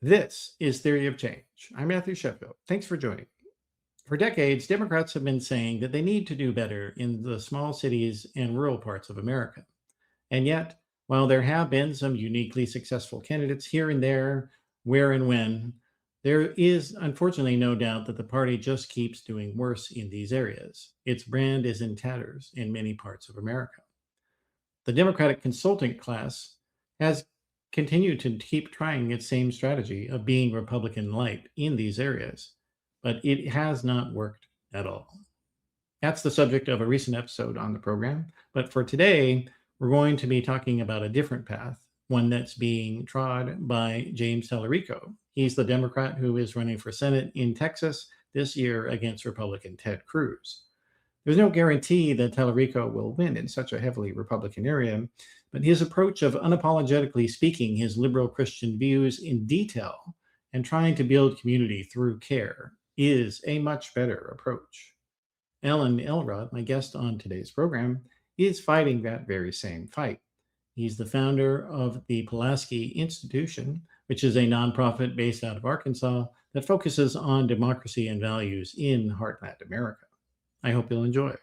This is Theory of Change. I'm Matthew Sheffield. Thanks for joining me. For decades, Democrats have been saying that they need to do better in the small cities and rural parts of America. And yet, while there have been some uniquely successful candidates here and there, where and when, there is unfortunately no doubt that the party just keeps doing worse in these areas. Its brand is in tatters in many parts of America. The Democratic consultant class has continued to keep trying its same strategy of being Republican-lite in these areas, but it has not worked at all. That's the subject of a recent episode on the program. But for today, we're going to be talking about a different path, one that's being trod by James Talarico. He's the Democrat who is running for Senate in Texas this year against Republican Ted Cruz. There's no guarantee that Talarico will win in such a heavily Republican area, but his approach of unapologetically speaking his liberal Christian views in detail and trying to build community through care is a much better approach. Elrod, my guest on today's program, is fighting that very same fight. He's the founder of the Pulaski Institution, which is a nonprofit based out of Arkansas that focuses on democracy and values in heartland America. I hope you'll enjoy.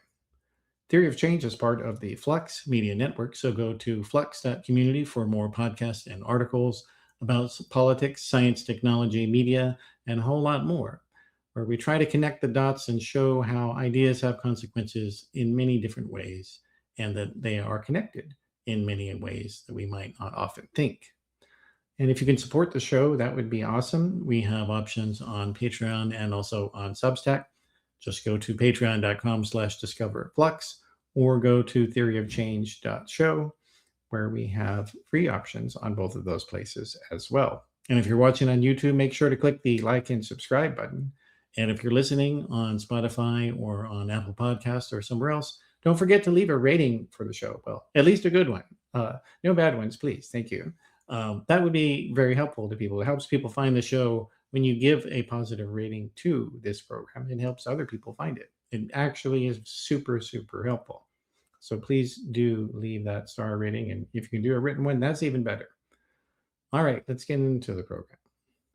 Theory of Change is part of the Flux Media Network, so go to flux.community for more podcasts and articles about politics, science, technology, media, and a whole lot more, where we try to connect the dots and show how ideas have consequences in many different ways and that they are connected in many ways that we might not often think. And if you can support the show, that would be awesome. We have options on Patreon and also on Substack. Just go to patreon.com/discoverflux or go to theoryofchange.show, where we have free options on both of those places as well. And if you're watching on YouTube, make sure to click the like and subscribe button. And if you're listening on Spotify or on Apple Podcasts or somewhere else, don't forget to leave a rating for the show. Well, at least a good one. No bad ones, please. Thank you. That would be very helpful to people. It helps people find the show when you give a positive rating to this program. It helps other people find it. It actually is super, super helpful. So please do leave that star rating. And if you can do a written one, that's even better. All right, let's get into the program.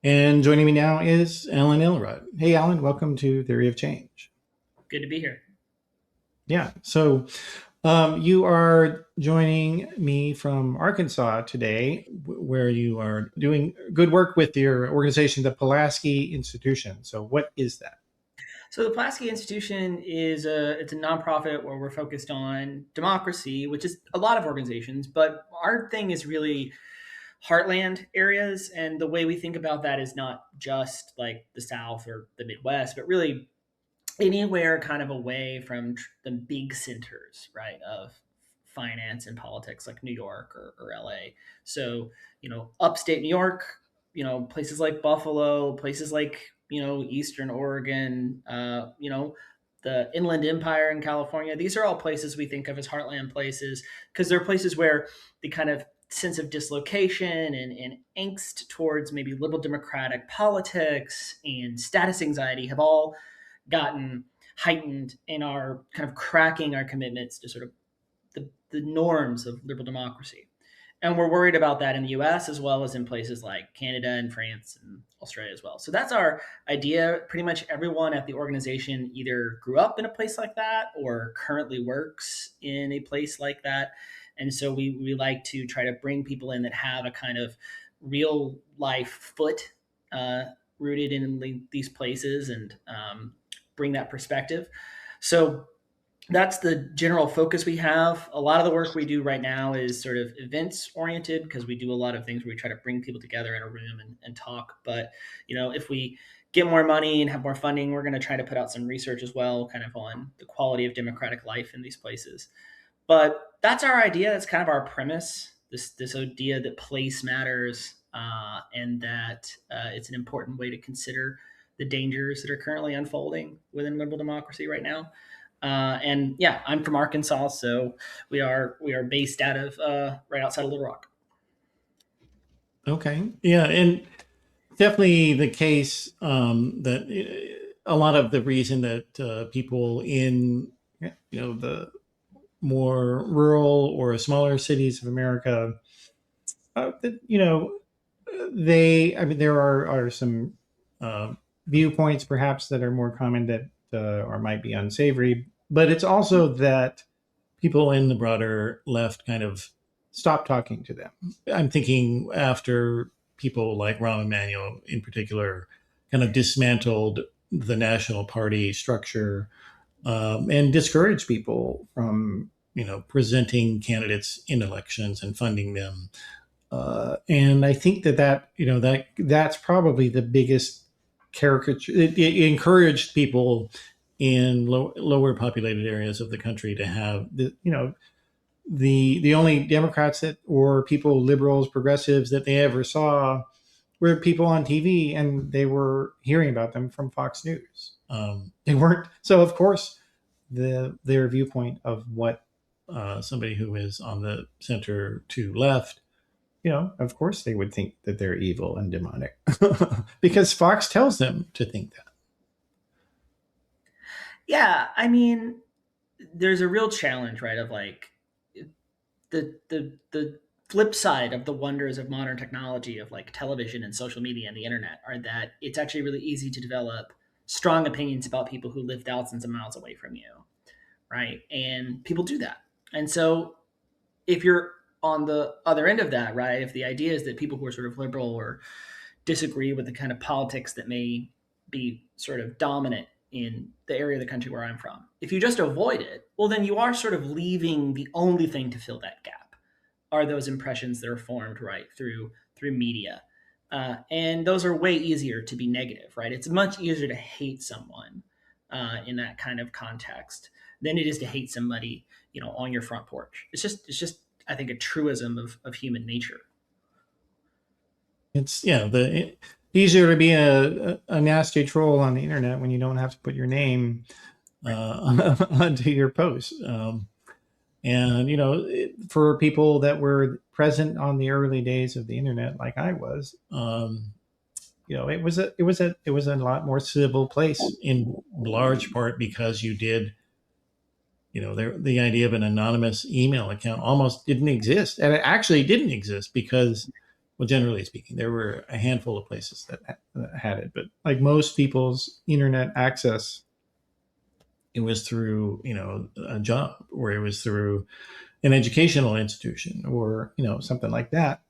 And joining me now is Alan Elrod. Hey, Alan, welcome to Theory of Change. Good to be here. Yeah, so you are joining me from Arkansas today, where you are doing good work with your organization, the Pulaski Institution. So what is that? So the Pulaski Institution it's a nonprofit where we're focused on democracy, which is a lot of organizations, but our thing is really heartland areas. And the way we think about that is not just like the South or the Midwest, but really anywhere kind of away from the big centers, right, of finance and politics like New York or LA. So, upstate New York, places like Buffalo, places like, Eastern Oregon, the Inland Empire in California. These are all places we think of as heartland places because they're places where the kind of sense of dislocation and angst towards maybe liberal democratic politics and status anxiety have all gotten heightened in our kind of cracking our commitments to sort of the norms of liberal democracy. And we're worried about that in the US as well as in places like Canada and France and Australia as well. So that's our idea. Pretty much everyone at the organization either grew up in a place like that or currently works in a place like that. And so we like to try to bring people in that have a kind of real life foot rooted in these places and bring that perspective. So that's the general focus we have. A lot of the work we do right now is sort of events oriented because we do a lot of things where we try to bring people together in a room and talk. But, if we get more money and have more funding, we're going to try to put out some research as well, kind of on the quality of democratic life in these places. But that's our idea. That's kind of our premise, this idea that place matters and that it's an important way to consider the dangers that are currently unfolding within liberal democracy right now. And yeah, I'm from Arkansas, so we are based out of right outside of Little Rock. Okay, yeah, and definitely the case that a lot of the reason that people in the more rural or smaller cities of America, that, I mean, there are some uh, viewpoints perhaps that are more common that or might be unsavory, but it's also that people in the broader left kind of stopped talking to them. I'm thinking after people like Rahm Emanuel in particular kind of dismantled the national party structure, and discouraged people from presenting candidates in elections and funding them. And I think that's probably the biggest caricature. It encouraged people in lower populated areas of the country to have the only Democrats that or people, liberals, progressives that they ever saw were people on TV, and they were hearing about them from Fox News. They weren't. So of course, their viewpoint of what somebody who is on the center to left, of course they would think that they're evil and demonic because Fox tells them to think that. Yeah, I mean, there's a real challenge, right? Of like the flip side of the wonders of modern technology of like television and social media and the internet are that it's actually really easy to develop strong opinions about people who live thousands of miles away from you, right? And people do that. And so if you're on the other end of that, right, if the idea is that people who are sort of liberal or disagree with the kind of politics that may be sort of dominant in the area of the country where I'm from, if you just avoid it, well, then you are sort of leaving the only thing to fill that gap are those impressions that are formed right through media, and those are way easier to be negative, right? It's much easier to hate someone in that kind of context than it is to hate somebody, on your front porch. It's just I think a truism of human nature. It's easier to be a nasty troll on the internet when you don't have to put your name Right. onto your post. And for people that were present on the early days of the internet, like I was, it was a lot more civil place in large part because you did. The idea of an anonymous email account almost didn't exist, and it actually didn't exist because, well, generally speaking, there were a handful of places that had it, but like most people's internet access, it was through a job, or it was through an educational institution, or something like that,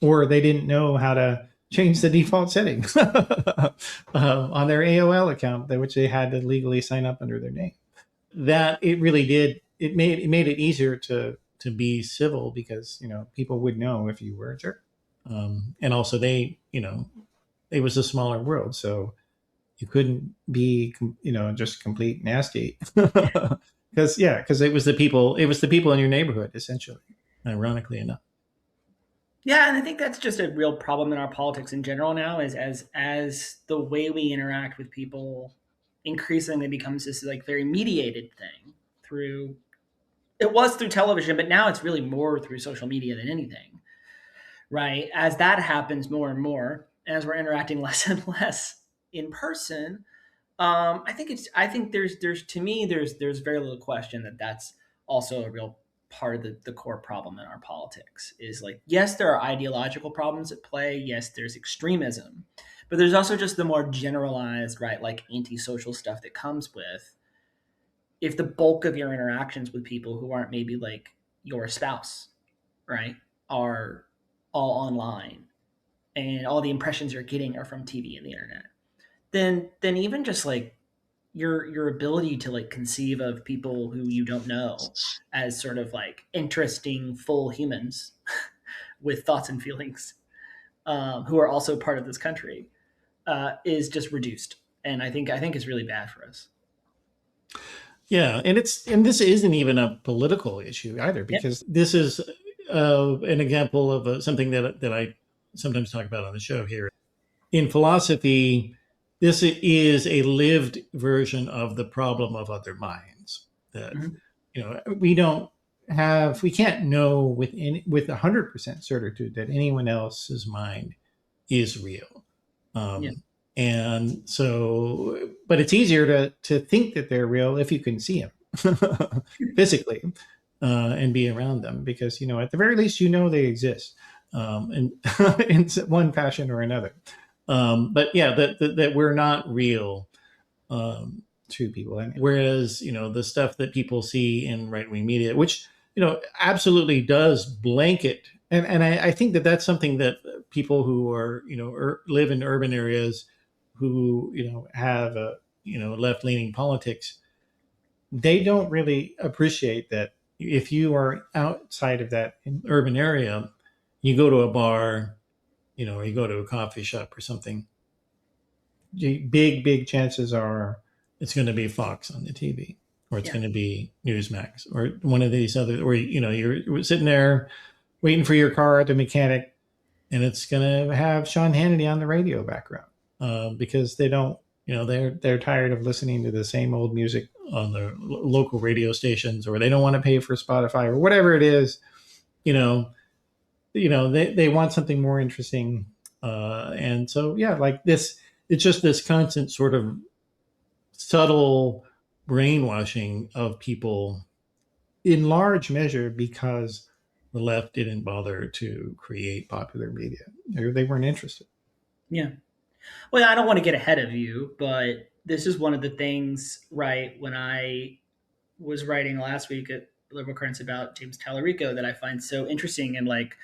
or they didn't know how to change the default settings on their AOL account, which they had to legally sign up under their name. That it really did. It made it easier to be civil because people would know if you were a jerk, and also it was a smaller world, so you couldn't be just complete nasty because it was the people in your neighborhood essentially, ironically enough. Yeah, and I think that's just a real problem in our politics in general now is as the way we interact with people increasingly becomes this like very mediated thing through it was through television, but now it's really more through social media than anything, right? As that happens more and more, as we're interacting less and less in person, I think there's to me there's very little question that that's also a real part of the core problem in our politics is like yes there are ideological problems at play, yes there's extremism, but there's also just the more generalized right like antisocial stuff that comes with if the bulk of your interactions with people who aren't maybe like your spouse, right, are all online and all the impressions you're getting are from TV and the internet, then even just like your ability to like conceive of people who you don't know as sort of like interesting full humans with thoughts and feelings, who are also part of this country, is just reduced, and I think it's really bad for us. Yeah, and this isn't even a political issue either, Yeah. because this is an example of something that I sometimes talk about on the show here. In philosophy, this is a lived version of the problem of other minds. That Mhm. we can't know with 100% certitude that anyone else's mind is real. Yeah. And so, but it's easier to think that they're real if you can see them physically, and be around them, because at the very least they exist. in, in one fashion or another. But yeah, that we're not real to people. And whereas, the stuff that people see in right wing media, which, absolutely does blanket. And I think that that's something that people who are, live in urban areas who, have, left leaning politics, they don't really appreciate that if you are outside of that urban area, you go to a bar, or you go to a coffee shop or something, big chances are it's going to be Fox on the TV, or it's Yeah. going to be Newsmax, or one of these other, or you're sitting there waiting for your car at the mechanic, and it's going to have Sean Hannity on the radio background because they don't, they're tired of listening to the same old music on the local radio stations, or they don't want to pay for Spotify or whatever it is. They want something more interesting, and so yeah, like this, it's just this constant sort of subtle brainwashing of people, in large measure because the left didn't bother to create popular media. They weren't interested. Yeah. Well, I don't want to get ahead of you, but this is one of the things, right? When I was writing last week at Liberal Currents about James Talarico, that I find so interesting and like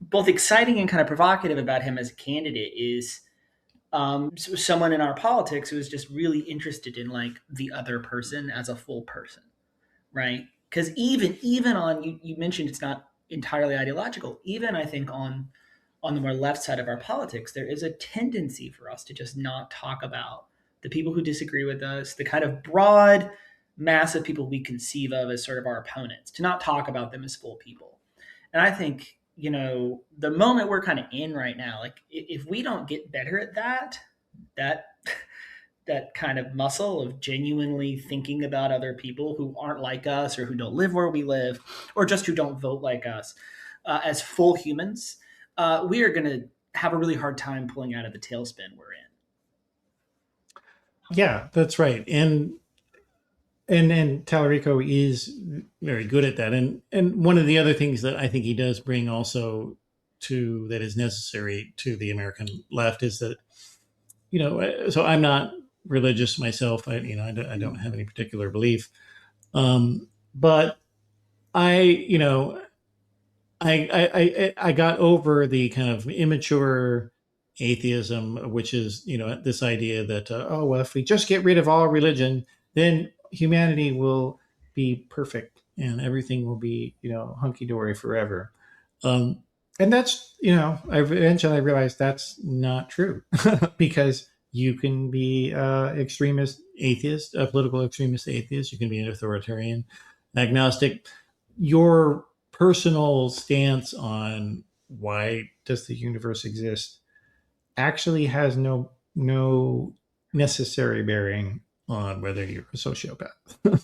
both exciting and kind of provocative about him as a candidate is someone in our politics who is just really interested in like the other person as a full person, right? Because even on you mentioned it's not entirely ideological. Even I think on the more left side of our politics, there is a tendency for us to just not talk about the people who disagree with us, the kind of broad mass of people we conceive of as sort of our opponents, to not talk about them as full people. And I think, the moment we're kind of in right now, like if we don't get better at that that kind of muscle of genuinely thinking about other people who aren't like us or who don't live where we live or just who don't vote like us as full humans, we are going to have a really hard time pulling out of the tailspin we're in. Yeah, that's right. And Talarico is very good at that. And one of the other things that I think he does bring also to that is necessary to the American left is that, so I'm not religious myself. I don't have any particular belief, but I, I got over the kind of immature atheism, which is, this idea that, oh, well, if we just get rid of all religion, then humanity will be perfect and everything will be, hunky dory forever. Um, and that's, I eventually realized that's not true because you can be extremist atheist, a political extremist atheist. You can be an authoritarian, agnostic. Your personal stance on why does the universe exist actually has no necessary bearing on whether you're a sociopath. Yes.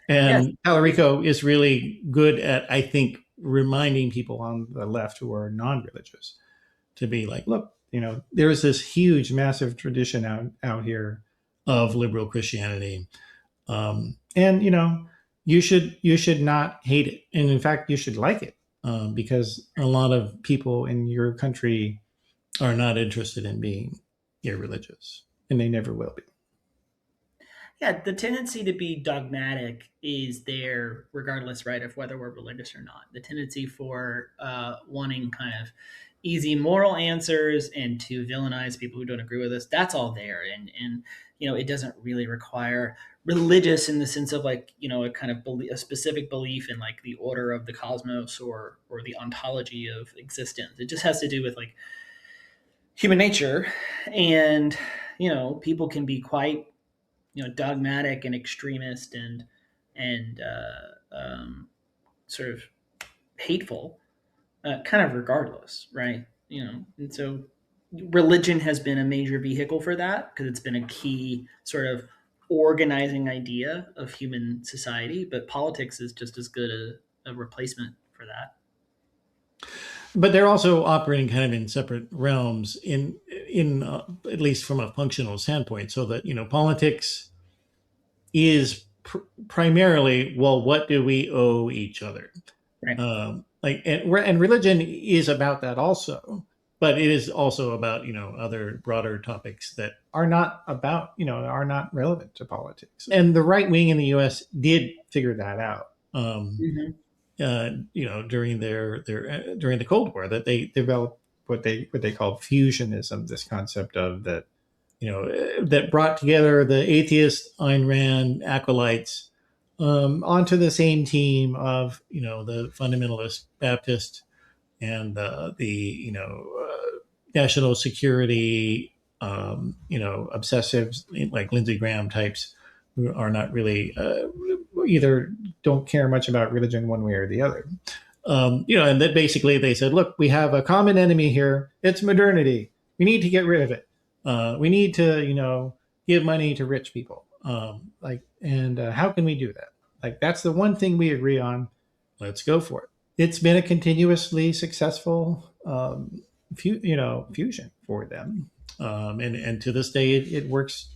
And Talarico is really good at, I think, reminding people on the left who are non-religious to be like, look, there's this huge, massive tradition out here of liberal Christianity, and you should not hate it, and in fact, you should like it, because a lot of people in your country are not interested in being irreligious, and they never will be. Yeah, the tendency to be dogmatic is there regardless, right, of whether we're religious or not. The tendency for wanting kind of easy moral answers and to villainize people who don't agree with us, that's all there. And it doesn't really require religious in the sense of like, a kind of a specific belief in like the order of the cosmos or the ontology of existence. It just has to do with like human nature. And, people can be quite dogmatic and extremist and sort of hateful, kind of regardless, right? And so religion has been a major vehicle for that because it's been a key sort of organizing idea of human society. But politics is just as good a replacement for that. But they're also operating kind of in separate realms, in at least from a functional standpoint, so that politics is primarily, well, what do we owe each other? Right. And religion is about that also, but it is also about other broader topics that are not about are not relevant to politics. And the right wing in the U.S. did figure that out. Mm-hmm. During during the Cold War, that they developed what they called fusionism. This concept of that that brought together the atheist Ayn Rand acolytes onto the same team of the fundamentalist Baptist and the national security obsessives like Lindsey Graham types who are not really either don't care much about religion one way or the other. And that basically they said, look, we have a common enemy here. It's modernity. We need to get rid of it. We need to, give money to rich people. And how can we do that? Like, that's the one thing we agree on. Let's go for it. It's been a continuously successful, fusion for them. And to this day, it works.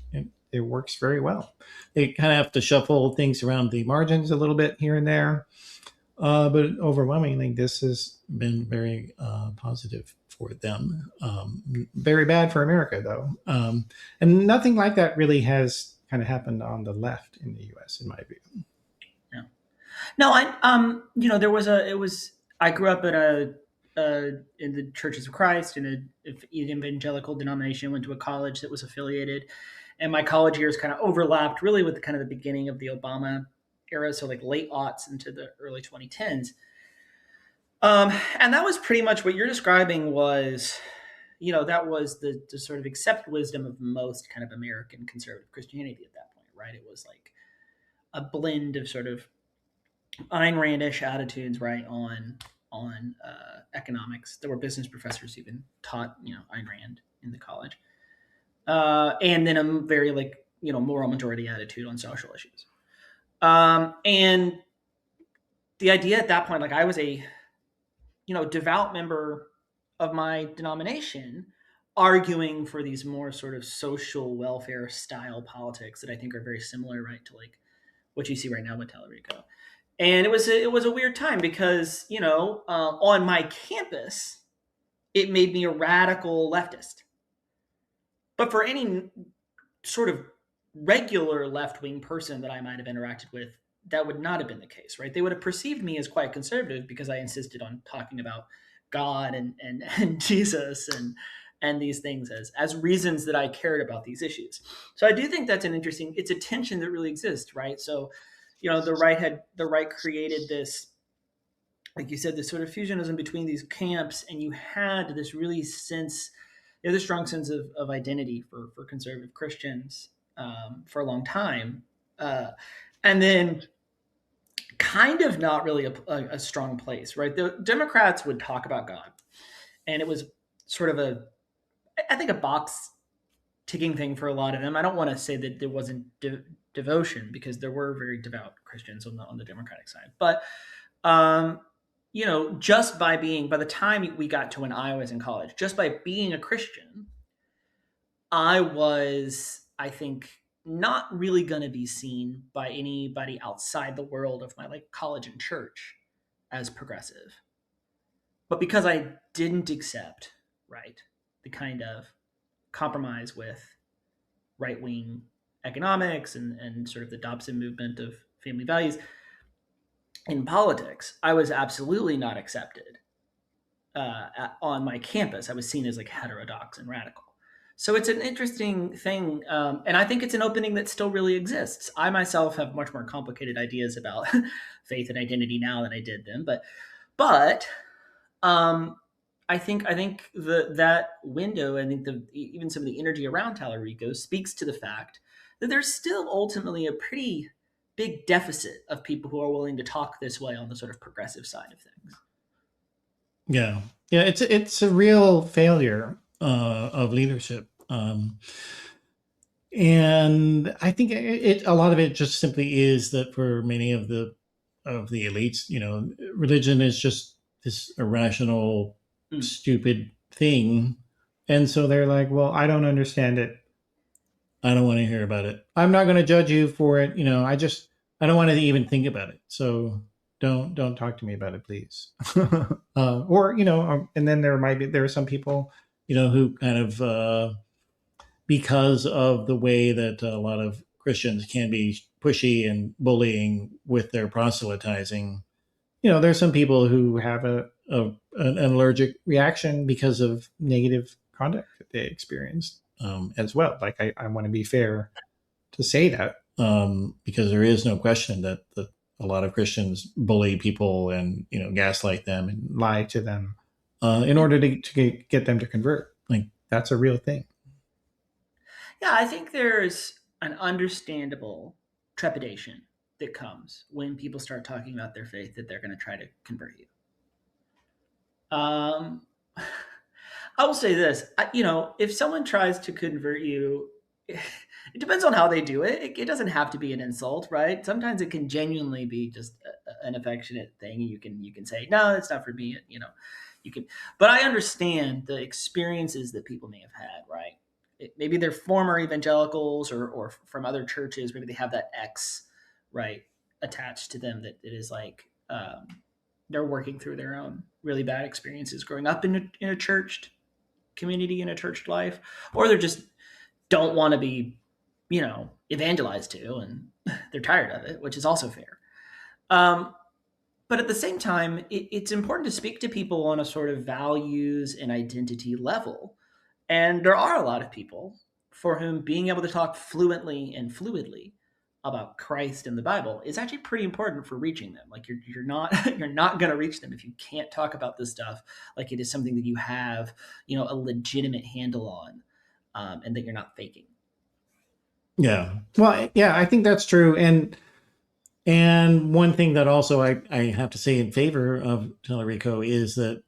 It works very well. They kind of have to shuffle things around the margins a little bit here and there. But overwhelmingly, this has been very positive for them. Very bad for America, though. And nothing like that really has kind of happened on the left in the U.S., in my view. Yeah. No, there was I grew up in the Churches of Christ in an evangelical denomination. Went to a college that was affiliated, and my college years kind of overlapped really with kind of the beginning of the Obama era, so like late aughts into the early 2010s. And that was pretty much what you're describing was, that was the sort of accept wisdom of most kind of American conservative Christianity at that point, right? It was like a blend of sort of Ayn Randish attitudes, right, on economics. There were business professors even taught, Ayn Rand in the college, and then a very moral majority attitude on social issues. And the idea at that point, like I was a devout member of my denomination, arguing for these more sort of social welfare style politics that I think are very similar, right, to like what you see right now with Talarico. And it was a weird time because on my campus, it made me a radical leftist. But for any sort of regular left wing person that I might have interacted with, that would not have been the case, right? They would have perceived me as quite conservative because I insisted on talking about God and Jesus and these things as reasons that I cared about these issues. So I do think that's it's a tension that really exists, right? So, the right created this, like you said, this sort of fusionism between these camps, and you had this really this strong sense of identity for conservative Christians for a long time. And then kind of not really a strong place, right? The Democrats would talk about God, and it was sort of I think a box ticking thing for a lot of them. I don't want to say that there wasn't devotion, because there were very devout Christians on the Democratic side, but just by the time we got to when I was in college, just by being a Christian, I was, I think, not really going to be seen by anybody outside the world of my like college and church as progressive. But because I didn't accept, right, the kind of compromise with right wing economics and sort of the Dobson movement of family values in politics, I was absolutely not accepted on my campus. I was seen as like heterodox and radical. So it's an interesting thing, and I think it's an opening that still really exists. I myself have much more complicated ideas about faith and identity now than I did then, but I think that window, I think even some of the energy around Talarico speaks to the fact that there's still ultimately a pretty big deficit of people who are willing to talk this way on the sort of progressive side of things. Yeah, it's a real failure of leadership, and I think a lot of it just simply is that for many of the elites, religion is just this irrational, stupid thing, and so they're like, well, I don't understand it. I don't want to hear about it. I'm not going to judge you for it. I don't want to even think about it. So don't talk to me about it, please. And then there are some people, who kind of, because of the way that a lot of Christians can be pushy and bullying with their proselytizing. There's some people who have an allergic reaction because of negative conduct that they experienced, as well. Like, I want to be fair to say that, because there is no question that a lot of Christians bully people and gaslight them and lie to them, in order to get them to convert. Like, that's a real thing. Yeah, I think there's an understandable trepidation that comes when people start talking about their faith that they're going to try to convert you. Um, I will say this, if someone tries to convert you, it depends on how they do it. It doesn't have to be an insult, right? Sometimes it can genuinely be just an affectionate thing. You can say, no, it's not for me. You can, but I understand the experiences that people may have had, right? Maybe they're former evangelicals or from other churches. Maybe they have that X, right, attached to them that it is like, they're working through their own really bad experiences growing up in a churched community, in a church life, or they're just don't want to be, evangelized to, and they're tired of it, which is also fair. Um, but at the same time, it's important to speak to people on a sort of values and identity level. And there are a lot of people for whom being able to talk fluently and fluidly about Christ and the Bible is actually pretty important for reaching them. Like, you're not you're not going to reach them if you can't talk about this stuff like it is something that you have, a legitimate handle on, and that you're not faking. Yeah. Well, yeah, I think that's true. And one thing that also I have to say in favor of Talarico is that,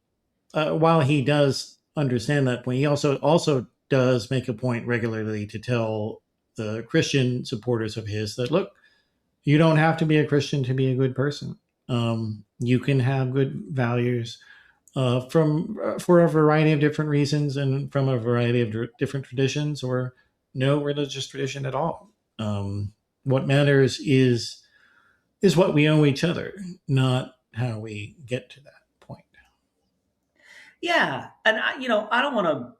while he does understand that point, he also does make a point regularly to tell the Christian supporters of his that, look, you don't have to be a Christian to be a good person. You can have good values, for a variety of different reasons and from a variety of different traditions, or no religious tradition at all. What matters is what we owe each other, not how we get to that point. Yeah, and I don't want to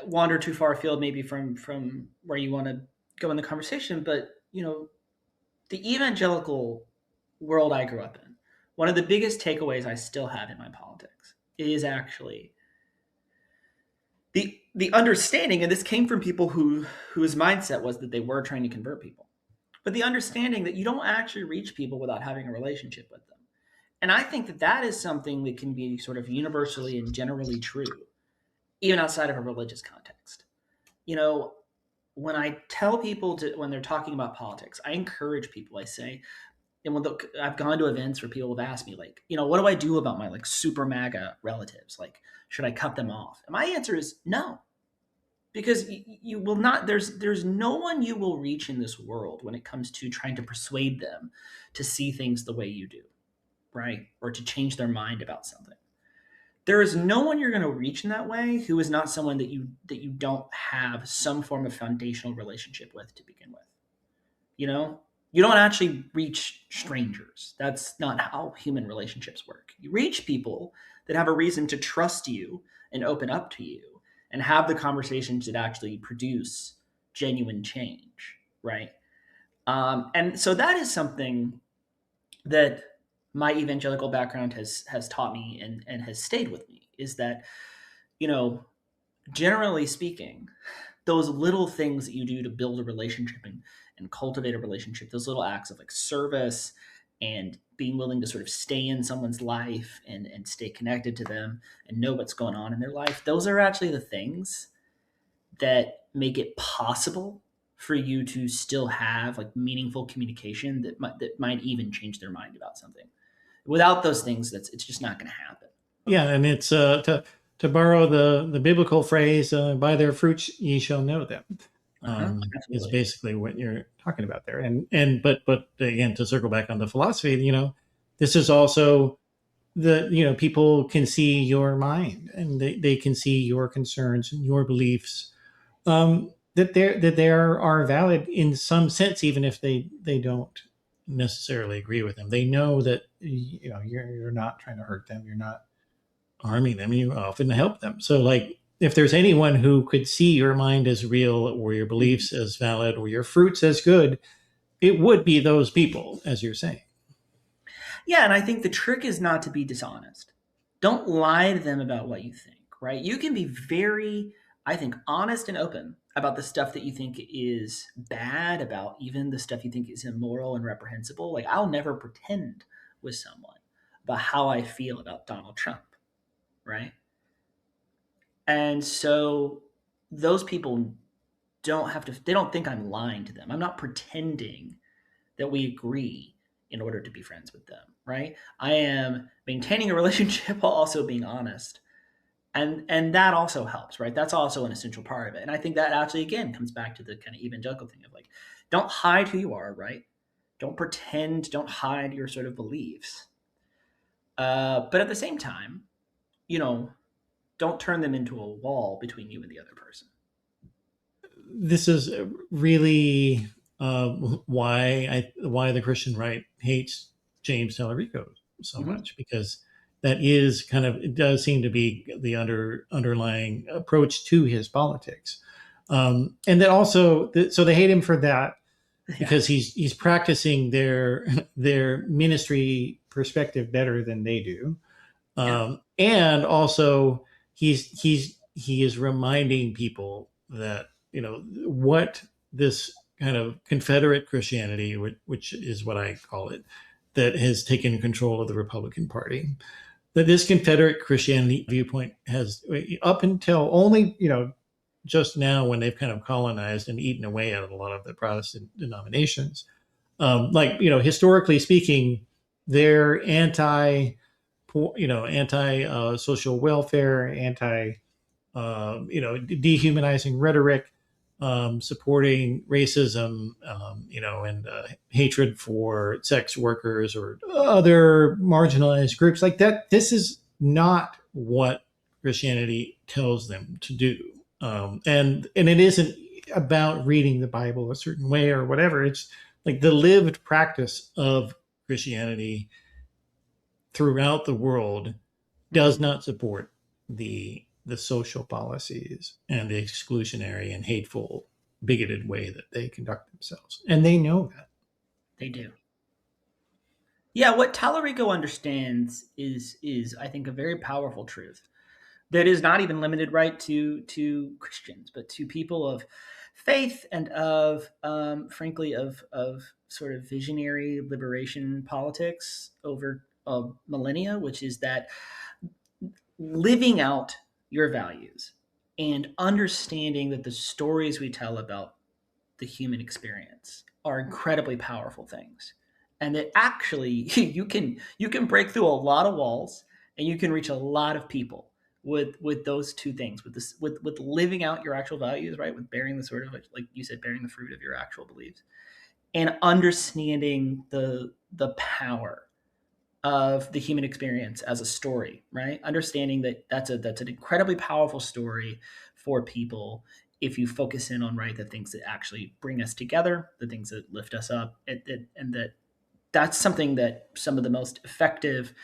wander too far afield, maybe from where you want to go in the conversation, but the evangelical world I grew up in, one of the biggest takeaways I still have in my politics is actually the understanding, and this came from people whose mindset was that they were trying to convert people, but the understanding that you don't actually reach people without having a relationship with them. And I think that is something that can be sort of universally and generally true, even outside of a religious context. You know, when I tell people when they're talking about politics, I encourage people. I say, and I've gone to events where people have asked me, like, what do I do about my like super MAGA relatives? Like, should I cut them off? And my answer is no, because you will not. There's no one you will reach in this world when it comes to trying to persuade them to see things the way you do, right? Or to change their mind about something. There is no one you're going to reach in that way who is not someone that you don't have some form of foundational relationship with to begin with. You don't actually reach strangers. That's not how human relationships work. You reach people that have a reason to trust you and open up to you and have the conversations that actually produce genuine change, right? And so that is something that my evangelical background has taught me and has stayed with me, is that, generally speaking, those little things that you do to build a relationship and cultivate a relationship, those little acts of like service and being willing to sort of stay in someone's life and stay connected to them and know what's going on in their life, those are actually the things that make it possible for you to still have like meaningful communication that might even change their mind about something. Without those things, it's just not going to happen. Yeah, and it's, to borrow the biblical phrase, "By their fruits ye shall know them." Is basically what you're talking about there. But again, to circle back on the philosophy, this is also people can see your mind, and they can see your concerns and your beliefs, that they are valid in some sense, even if they don't necessarily agree with them. They know that you're not trying to hurt them. You're not harming them. You often help them. So, like, if there's anyone who could see your mind as real, or your beliefs as valid, or your fruits as good, it would be those people, as you're saying. Yeah, and I think the trick is not to be dishonest. Don't lie to them about what you think, right? You can be very, I think, honest and open about the stuff that you think is bad, about even the stuff you think is immoral and reprehensible. Like, I'll never pretend with someone about how I feel about Donald Trump, right? And so those people don't have to, they don't think I'm lying to them. I'm not pretending that we agree in order to be friends with them, right? I am maintaining a relationship while also being honest. And that also helps, right? That's also an essential part of it. And I think that actually again comes back to the kind of evangelical thing of like, don't hide who you are, right? Don't pretend, don't hide your sort of beliefs. But at the same time, you know, don't turn them into a wall between you and the other person. This is really why the Christian right hates James Talarico so Mm-hmm. much, because that is kind of, it does seem to be the underlying approach to his politics. And then also, so they hate him for that Yeah. because he's practicing their ministry perspective better than they do. And also he is reminding people that, what this kind of Confederate Christianity, which is what I call it, that has taken control of the Republican Party, that this Confederate Christianity viewpoint has, up until only, just now, when they've kind of colonized and eaten away at a lot of the Protestant denominations, historically speaking, they're anti social welfare, anti dehumanizing rhetoric, supporting racism, and hatred for sex workers or other marginalized groups like that. This is not what Christianity tells them to do, and it isn't about reading the Bible a certain way or whatever. It's like the lived practice of Christianity throughout the world does not support the social policies and the exclusionary and hateful, bigoted way that they conduct themselves, and they know that. They do. Yeah, what Talarico understands is I think a very powerful truth that is not even limited right to Christians, but to people of faith and of frankly of sort of visionary liberation politics over millennia, which is that living out your values and understanding that the stories we tell about the human experience are incredibly powerful things, and that actually you can break through a lot of walls and you can reach a lot of people with those two things, with this with living out your actual values, right, with bearing the sort of like you said, bearing the fruit of your actual beliefs, and understanding the power of the human experience as a story, right? Understanding that that's an incredibly powerful story for people if you focus in on the things that actually bring us together, the things that lift us up, and that's something that some of the most effective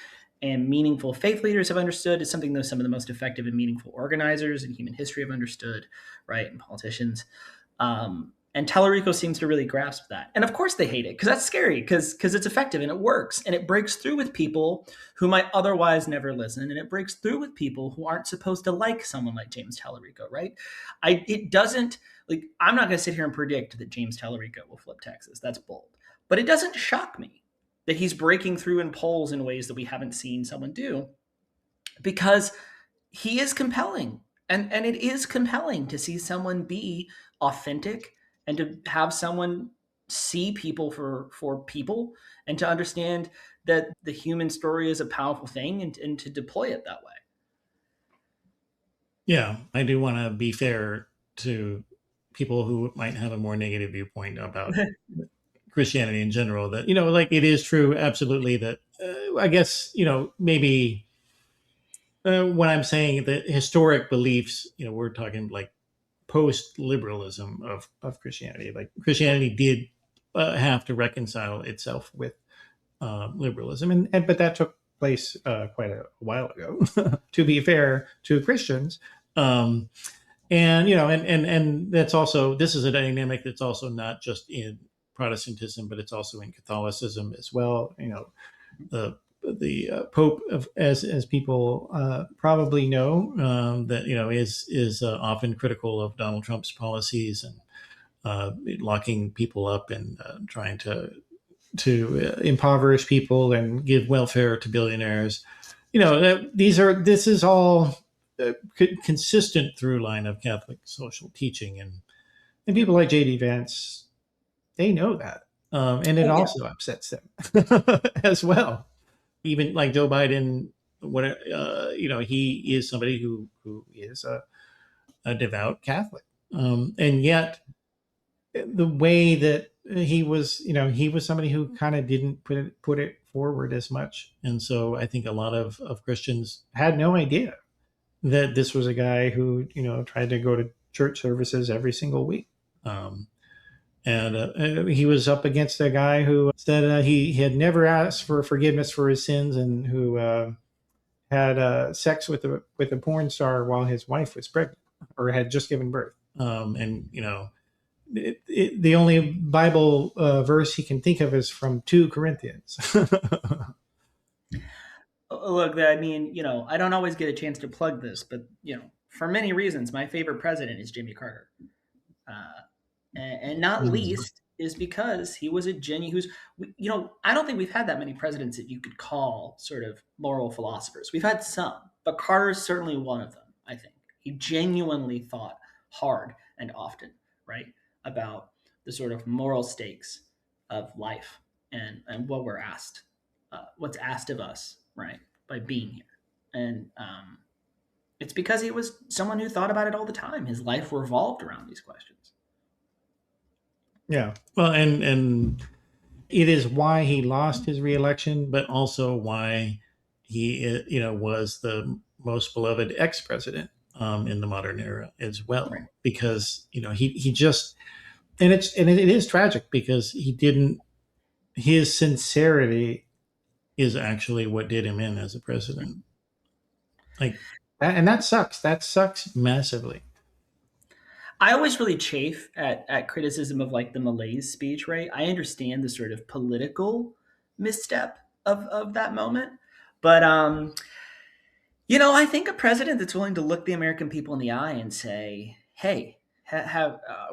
and meaningful faith leaders have understood. Is something that some of the most effective and meaningful organizers in human history have understood, right? And politicians. And Talarico seems to really grasp that. And of course they hate it because that's scary because it's effective and it works and it breaks through with people who might otherwise never listen. And it breaks through with people who aren't supposed to like someone like James Talarico, right? It doesn't, like, I'm not going to sit here and predict that James Talarico will flip Texas. That's bold. But it doesn't shock me that he's breaking through in polls in ways that we haven't seen someone do, because he is compelling. And it is compelling to see someone be authentic and to have someone see people for people and to understand that the human story is a powerful thing and to deploy it that way. Yeah, I do want to be fair to people who might have a more negative viewpoint about Christianity in general. That, like, it is true, absolutely, that I guess, maybe when I'm saying the historic beliefs, we're talking like post-liberalism of Christianity. Like, Christianity did have to reconcile itself with liberalism, and but that took place quite a while ago. To be fair to Christians, and and that's also, this is a dynamic that's also not just in Protestantism, but it's also in Catholicism as well. The Pope, as people probably know, that is often critical of Donald Trump's policies and locking people up and trying to impoverish people and give welfare to billionaires. This is all consistent through line of Catholic social teaching, and people like J.D. Vance, they know that, and it also upsets them as well. Even like Joe Biden, he is somebody who is a devout Catholic, and yet the way that he was somebody who kind of didn't put it forward as much, and so I think a lot of Christians had no idea that this was a guy who tried to go to church services every single week. And he was up against a guy who said he had never asked for forgiveness for his sins, and who had sex with a porn star while his wife was pregnant or had just given birth. And the only Bible verse he can think of is from 2 Corinthians. Look, I mean, I don't always get a chance to plug this, but for many reasons, my favorite president is Jimmy Carter. And not least is because he was a genuine, I don't think we've had that many presidents that you could call sort of moral philosophers. We've had some, but Carter is certainly one of them, I think. He genuinely thought hard and often, right, about the sort of moral stakes of life and what we're asked, what's asked of us, right, by being here. And it's because he was someone who thought about it all the time. His life revolved around these questions. Yeah. Well, and it is why he lost his reelection, but also why he, was the most beloved ex-president in the modern era as well. Right. Because, he just, and it is tragic because his sincerity is actually what did him in as a president. Like that, and that sucks. That sucks massively. I always really chafe at criticism of like the malaise speech, right? I understand the sort of political misstep of that moment. But, I think a president that's willing to look the American people in the eye and say, hey,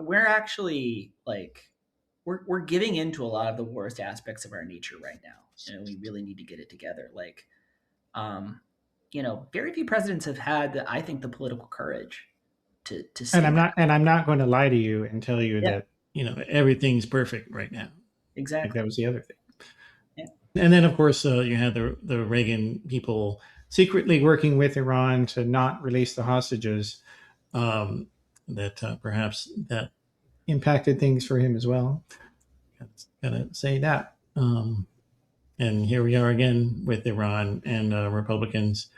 we're actually like, we're giving into a lot of the worst aspects of our nature right now. And we really need to get it together. Like, very few presidents have had, I think, the political courage to say and I'm not going to lie to you and tell you that everything's perfect right now. Exactly. Like that was the other thing. Yeah. And then of course you had the Reagan people secretly working with Iran to not release the hostages. That perhaps that impacted things for him as well. Gotta say that. And here we are again with Iran and Republicans.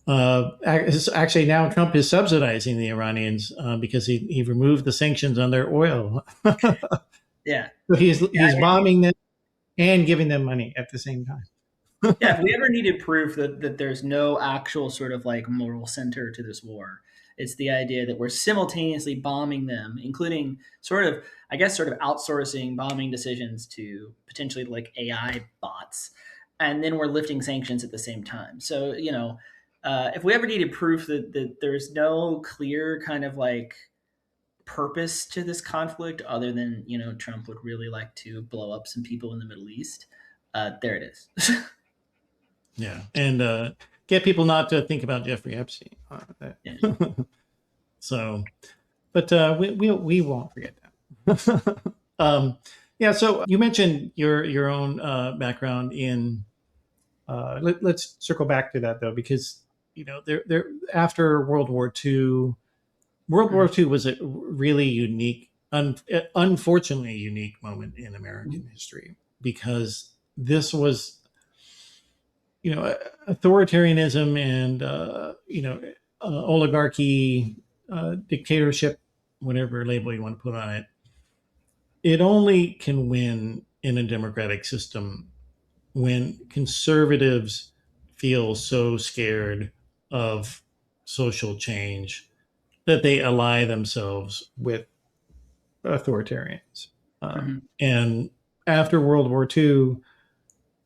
Actually, now Trump is subsidizing the Iranians because he removed the sanctions on their oil. Yeah. So he's bombing them and giving them money at the same time. Yeah, if we ever needed proof that there's no actual sort of like moral center to this war, it's the idea that we're simultaneously bombing them, including sort of outsourcing bombing decisions to potentially like AI bots, and then we're lifting sanctions at the same time. So, if we ever needed proof that there's no clear kind of like purpose to this conflict other than, Trump would really like to blow up some people in the Middle East, there it is. Yeah. And get people not to think about Jeffrey Epstein. So, but we won't forget that. Yeah. So you mentioned your own background in, let's circle back to that though, because, there after World War II was a really unique, unfortunately unique moment in American history, because this was, authoritarianism and, oligarchy, dictatorship, whatever label you want to put on it. It only can win in a democratic system when conservatives feel so scared of social change that they ally themselves with authoritarians. Mhm. And after World War II,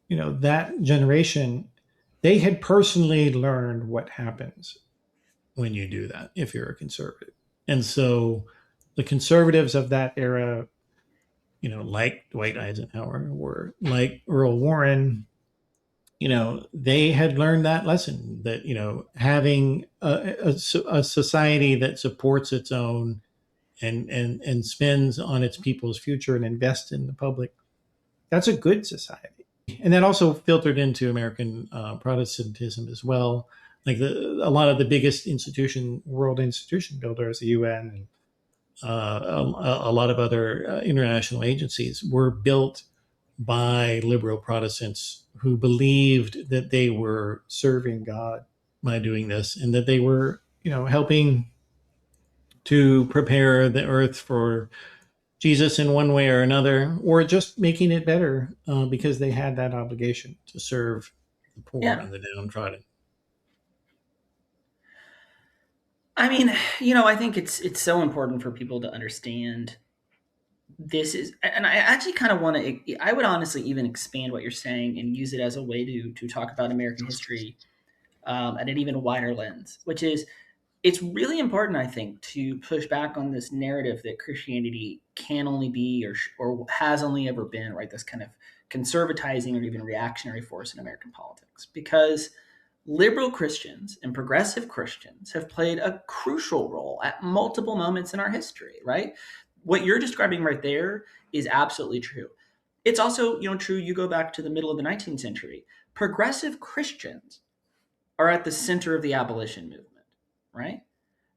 that generation, they had personally learned what happens when you do that if you're a conservative. And so the conservatives of that era, like Dwight Eisenhower or like Earl Warren, they had learned that lesson that, having a society that supports its own and spends on its people's future and invests in the public, that's a good society. And that also filtered into American Protestantism as well. Like a lot of the biggest world institution builders, the UN and a lot of other international agencies, were built by liberal Protestants who believed that they were serving God by doing this, and that they were, helping to prepare the earth for Jesus in one way or another, or just making it better because they had that obligation to serve the poor Yeah. and the downtrodden. I mean, I think it's so important for people to understand this is, and I actually kind of want to, I would honestly even expand what you're saying and use it as a way to talk about American history at an even wider lens, which is it's really important, I think, to push back on this narrative that Christianity can only be or has only ever been, right, this kind of conservatizing or even reactionary force in American politics. Because liberal Christians and progressive Christians have played a crucial role at multiple moments in our history, right? What you're describing right there is absolutely true. It's also, true, you go back to the middle of the 19th century. Progressive Christians are at the center of the abolition movement, right?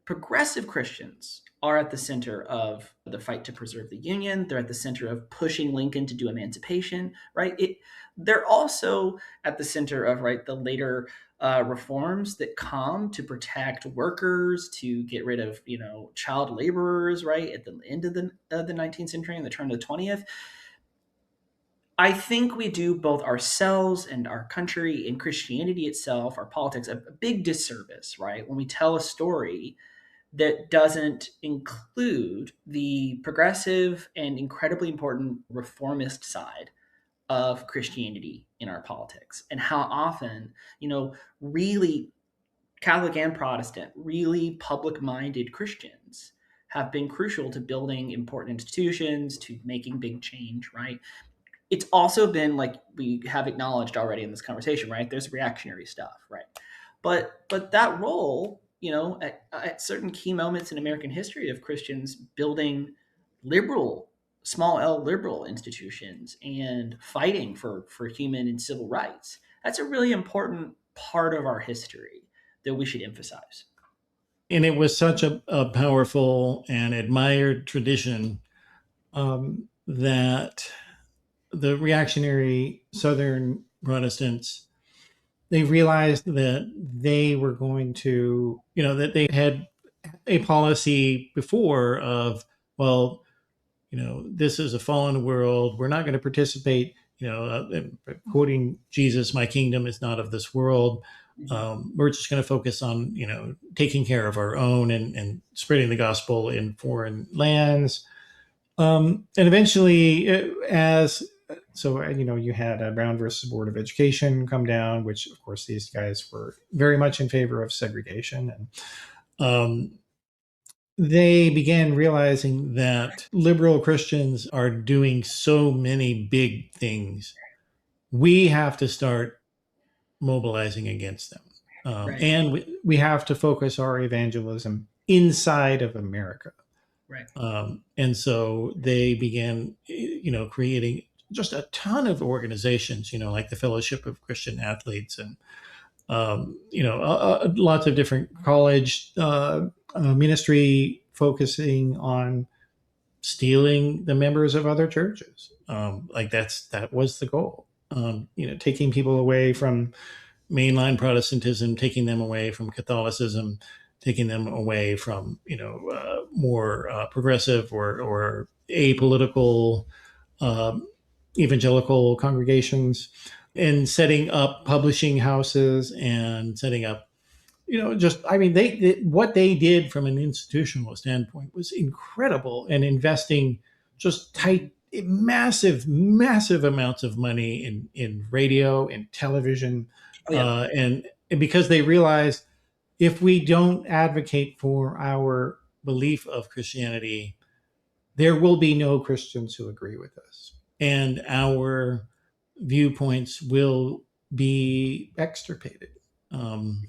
Progressive Christians are at the center of the fight to preserve the Union. They're at the center of pushing Lincoln to do emancipation, right? They're also at the center of, right, the later reforms that come to protect workers, to get rid of, child laborers, right, at the end of the 19th century and the turn of the 20th. I think we do both ourselves and our country and Christianity itself, our politics, a big disservice, right, when we tell a story that doesn't include the progressive and incredibly important reformist side of Christianity in our politics, and how often, really Catholic and Protestant, really public minded Christians have been crucial to building important institutions, to making big change, right? It's also been, like we have acknowledged already in this conversation, right? There's reactionary stuff, right? But that role, at certain key moments in American history of Christians building liberal, small L liberal institutions and fighting for human and civil rights, that's a really important part of our history that we should emphasize. And it was such a powerful and admired tradition that the reactionary Southern Protestants, they realized that they were going to, that they had a policy before of, well, this is a fallen world. We're not going to participate, quoting Jesus, my kingdom is not of this world. We're just going to focus on, taking care of our own and spreading the gospel in foreign lands. And eventually, you had Brown versus Board of Education come down, which, of course, these guys were very much in favor of segregation. And they began realizing that liberal Christians are doing so many big things. We have to start mobilizing against them. Right. And we have to focus our evangelism inside of America. Right. And so they began, creating just a ton of organizations, like the Fellowship of Christian Athletes and, lots of different college ministry focusing on stealing the members of other churches. That was the goal. Taking people away from mainline Protestantism, taking them away from Catholicism, taking them away from more progressive or apolitical evangelical congregations. and setting up publishing houses and setting up, just, I mean, what they did from an institutional standpoint was incredible, and investing just massive amounts of money in radio and television, Oh yeah. and because they realized, if we don't advocate for our belief of Christianity, there will be no Christians who agree with us, and our viewpoints will be extirpated, um,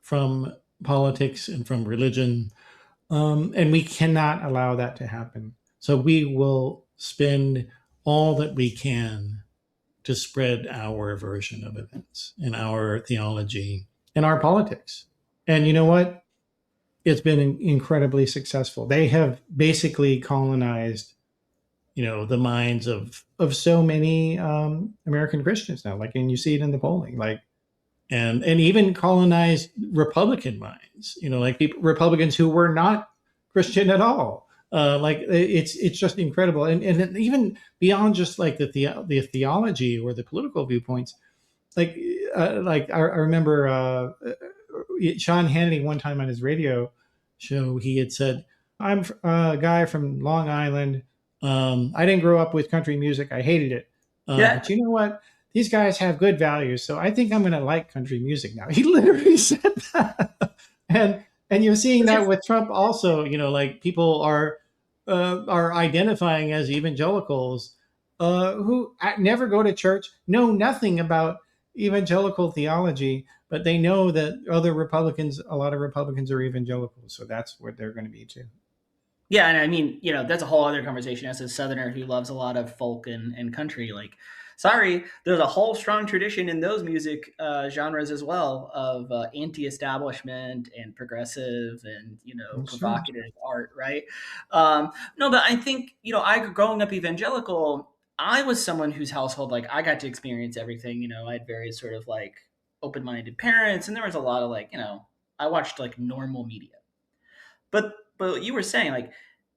from politics and from religion. And we cannot allow that to happen. So we will spend all that we can to spread our version of events and our theology and our politics. And you know what? It's been incredibly successful. They have basically colonized, the minds of so many American Christians now. Like, and you see it in the polling, like, and even colonized Republican minds. Like Republicans who were not Christian at all. Like, it's just incredible, and even beyond just like the theology or the political viewpoints. Like I remember Sean Hannity one time on his radio show, he had said, "I'm a guy from Long Island. I didn't grow up with country music. I hated it. Yeah. But you know what? These guys have good values, so I think I'm going to like country music now." He literally said that, and you're seeing that with Trump also. Like, people are identifying as evangelicals, who never go to church, know nothing about evangelical theology, but they know that a lot of Republicans are evangelicals, so that's what they're going to be too. Yeah, and I mean, that's a whole other conversation. As a Southerner who loves a lot of folk and country, like, sorry, there's a whole strong tradition in those music genres as well of anti-establishment and progressive and provocative art, right? No, but I think I growing up evangelical, I was someone whose household, like, I got to experience everything. I had very sort of like open-minded parents, and there was a lot of like I watched like normal media, but what you were saying, like,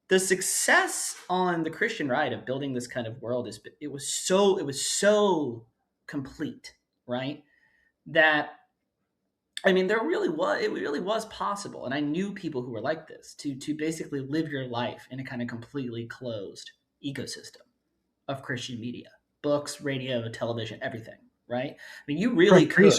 the success on the Christian right of building this kind of world it was so complete, right? That, I mean, it really was possible, and I knew people who were like this, to basically live your life in a kind of completely closed ecosystem of Christian media, books, radio, television, everything, right? I mean, you really could.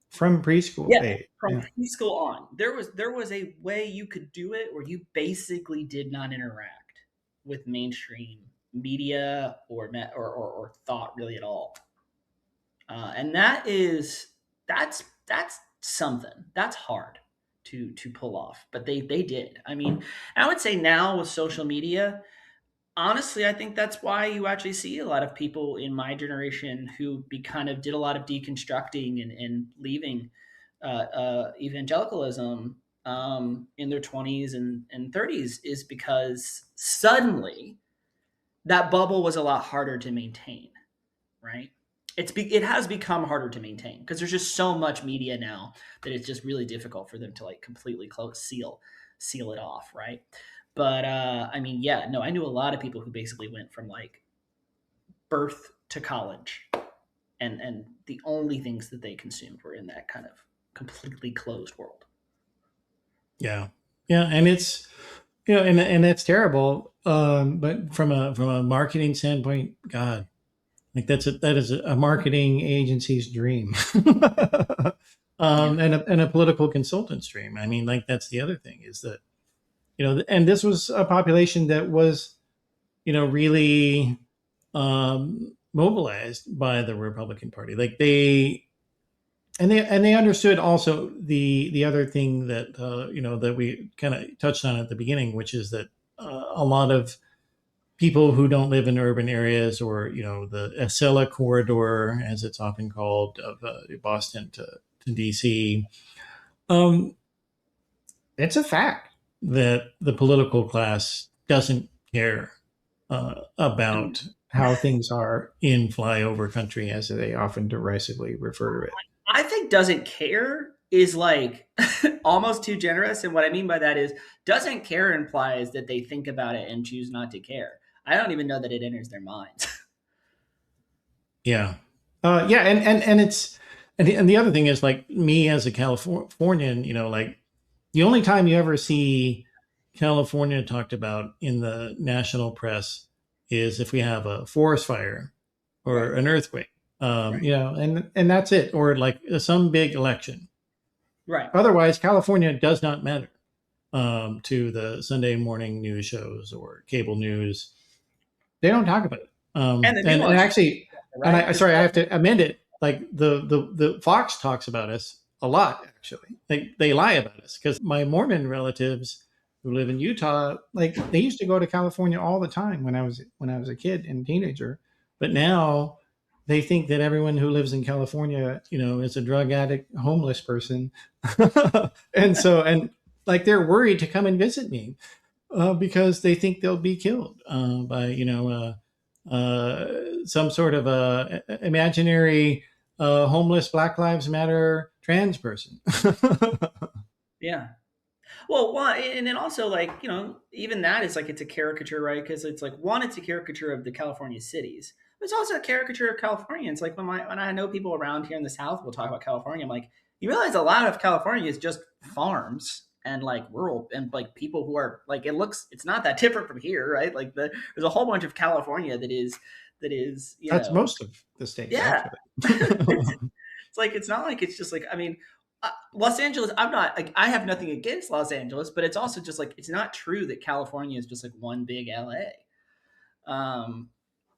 From preschool Yeah, age. from Yeah. preschool on, there was a way you could do it where you basically did not interact with mainstream media or thought really at all, and that's something that's hard to pull off, but they did. I mean, I would say now with social media, honestly, I think that's why you actually see a lot of people in my generation who kind of did a lot of deconstructing and leaving evangelicalism in their 20s and 30s, is because suddenly that bubble was a lot harder to maintain, right? It has become harder to maintain because there's just so much media now that it's just really difficult for them to like completely seal it off, right? But I mean, yeah, no, I knew a lot of people who basically went from like birth to college, and the only things that they consumed were in that kind of completely closed world. Yeah. Yeah. And it's, and that's terrible. But from a marketing standpoint, God, like that is a marketing agency's dream. And a political consultant's dream. I mean, like, that's the other thing, is that, and this was a population that was, really mobilized by the Republican Party. Like, they understood also the other thing that that we kind of touched on at the beginning, which is that a lot of people who don't live in urban areas, or the Acela corridor, as it's often called, of Boston to DC, um, it's a fact that the political class doesn't care about how things are in flyover country, as they often derisively refer to it. I think doesn't care is like almost too generous. And what I mean by that is, doesn't care implies that they think about it and choose not to care. I don't even know that it enters their minds. Yeah. Yeah, and it's and the other thing is like me as a Californian, like the only time you ever see California talked about in the national press is if we have a forest fire or Right. an earthquake, Right. and that's it, or like some big election. Right. Otherwise, California does not matter to the Sunday morning news shows or cable news. They don't talk about it. And the And nuance, actually, and right? Because sorry, I have to amend it. Like the Fox talks about us a lot. Actually, they lie about us because my Mormon relatives who live in Utah, like they used to go to California all the time when I was a kid and teenager, but now they think that everyone who lives in California, is a drug addict, homeless person, and like they're worried to come and visit me because they think they'll be killed by some sort of imaginary homeless Black Lives Matter trans person. yeah. Well, one, and then also like even that is like it's a caricature, right? Because it's like one, it's a caricature of the California cities. But it's also a caricature of Californians. Like when I know people around here in the South will talk about California, I'm like, you realize a lot of California is just farms and like rural and like people who are like it's not that different from here, right? Like there's a whole bunch of California that is That's most of the states, yeah. actually. It's like it's not like it's just like I mean, Los Angeles. I'm not like I have nothing against Los Angeles, but it's also just like it's not true that California is just like one big LA.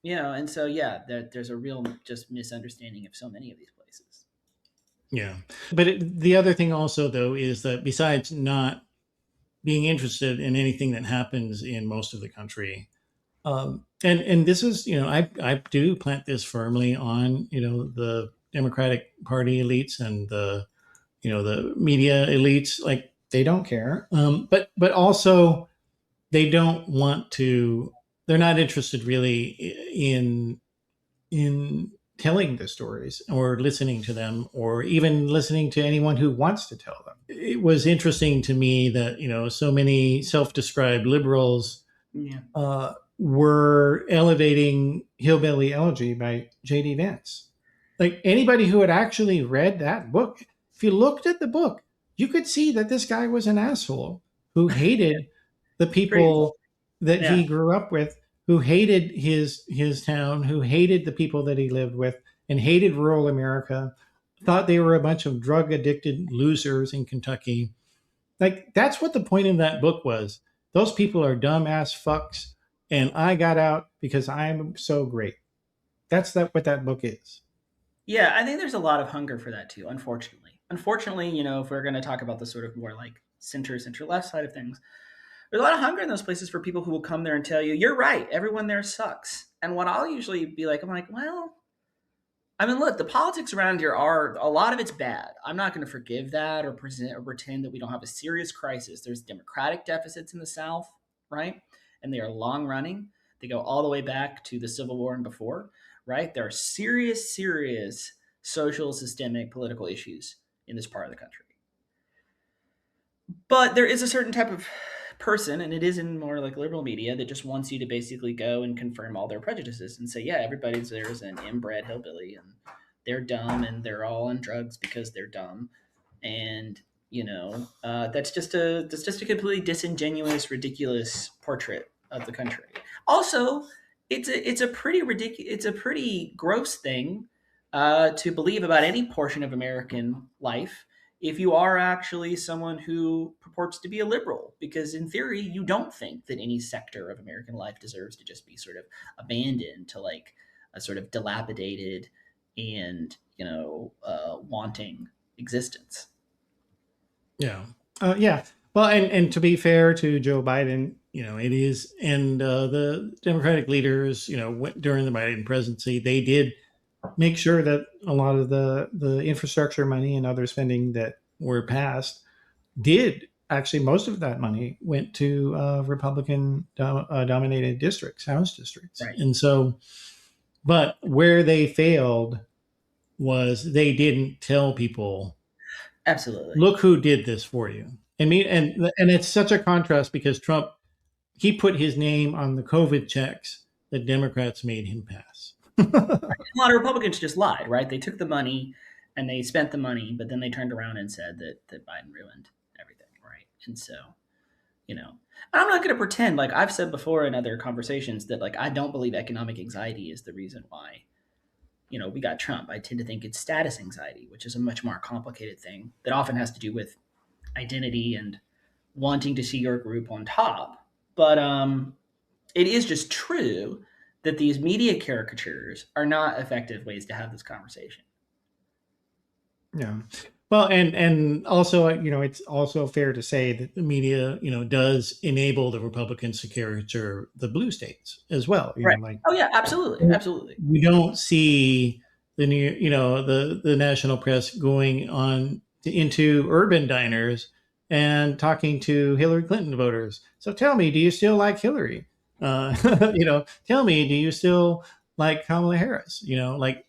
And so yeah, there's a real just misunderstanding of so many of these places. Yeah, but the other thing also though is that besides not being interested in anything that happens in most of the country, and this is I do plant this firmly on the Democratic Party elites and the media elites, like they don't care, but also they don't want to, they're not interested really in telling the stories or listening to them or even listening to anyone who wants to tell them. It was interesting to me that so many self-described liberals Yeah. were elevating Hillbilly Elegy by J.D. Vance. Like anybody who had actually read that book, if you looked at the book, you could see that this guy was an asshole who hated the Pretty. people that he Yeah. grew up with, who hated his town, who hated the people that he lived with, and hated rural America, thought they were a bunch of drug addicted losers in Kentucky. Like that's what the point of that book was. Those people are dumb ass fucks, and I got out because I'm so great. That's what that book is. Yeah, I think there's a lot of hunger for that too. Unfortunately, if we're going to talk about the sort of more like center left side of things, there's a lot of hunger in those places for people who will come there and tell you, you're right, everyone there sucks. And what I'll usually be like, I'm like, well, I mean, look, the politics around here are a lot of it's bad. I'm not going to forgive that or present or pretend that we don't have a serious crisis. There's democratic deficits in the South, right? And they are long running. They go all the way back to the Civil War and before, right? There are serious social, systemic, political issues in this part of the country. But there is a certain type of person, and it is in more like liberal media, that just wants you to basically go and confirm all their prejudices and say, yeah, everybody's there is an inbred hillbilly and they're dumb and they're all on drugs because they're dumb. And that's just a completely disingenuous, ridiculous portrait of the country. Also, it's a pretty ridiculous, it's a pretty gross thing to believe about any portion of American life if you are actually someone who purports to be a liberal, because in theory, you don't think that any sector of American life deserves to just be sort of abandoned to like a sort of dilapidated and wanting existence. Yeah. Yeah. Well, and to be fair to Joe Biden, it is, and the Democratic leaders, during the Biden presidency, they did make sure that a lot of the infrastructure money and other spending that were passed did actually, most of that money went to Republican dominated districts, House districts. Right. And so, but where they failed was they didn't tell people, Absolutely. look who did this for you. And it's such a contrast because Trump, he put his name on the COVID checks that Democrats made him pass. A lot of Republicans just lied, right? They took the money and they spent the money, but then they turned around and said that Biden ruined everything, right? And so, you know, I'm not going to pretend, like I've said before in other conversations, that like I don't believe economic anxiety is the reason why, we got Trump. I tend to think it's status anxiety, which is a much more complicated thing that often has to do with identity and wanting to see your group on top. But it is just true that these media caricatures are not effective ways to have this conversation. Yeah. Well, and also, it's also fair to say that the media, does enable the Republicans to caricature the blue states as well. Right. Like, Oh yeah, absolutely. we don't see the national press going on into urban diners and talking to Hillary Clinton voters. So tell me, do you still like Hillary? Tell me, do you still like Kamala Harris? Like,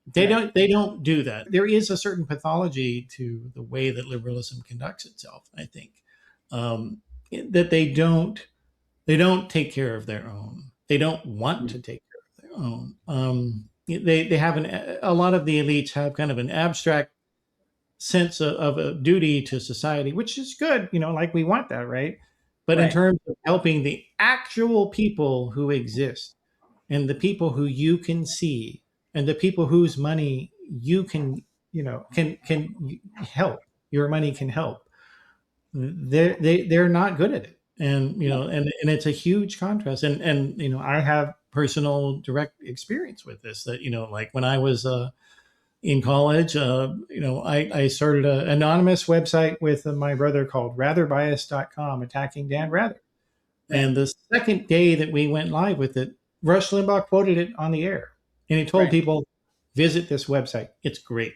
they don't do that. There is a certain pathology to the way that liberalism conducts itself, I think, that they don't take care of their own. They don't want to take care of their own. They have a lot of the elites have kind of an abstract sense of a duty to society, which is good. Like, we want that, right? But in Right. terms of helping the actual people who exist, and the people who you can see, and the people whose money you can help, your money can help, they're not good at it. And and it's a huge contrast. And I have personal direct experience with this, that like when I was in college, I started an anonymous website with my brother called ratherbias.com, attacking Dan Rather. And the second day that we went live with it, Rush Limbaugh quoted it on the air. And he told Right. people, visit this website. It's great.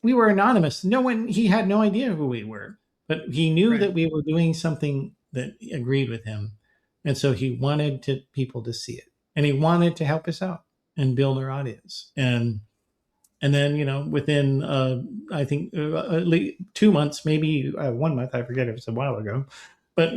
We were anonymous. He had no idea who we were, but he knew Right. that we were doing something that agreed with him. And so he wanted people to see it. And he wanted to help us out and build our audience. And then, within, I think, at least 2 months, maybe 1 month, I forget, it was a while ago. But,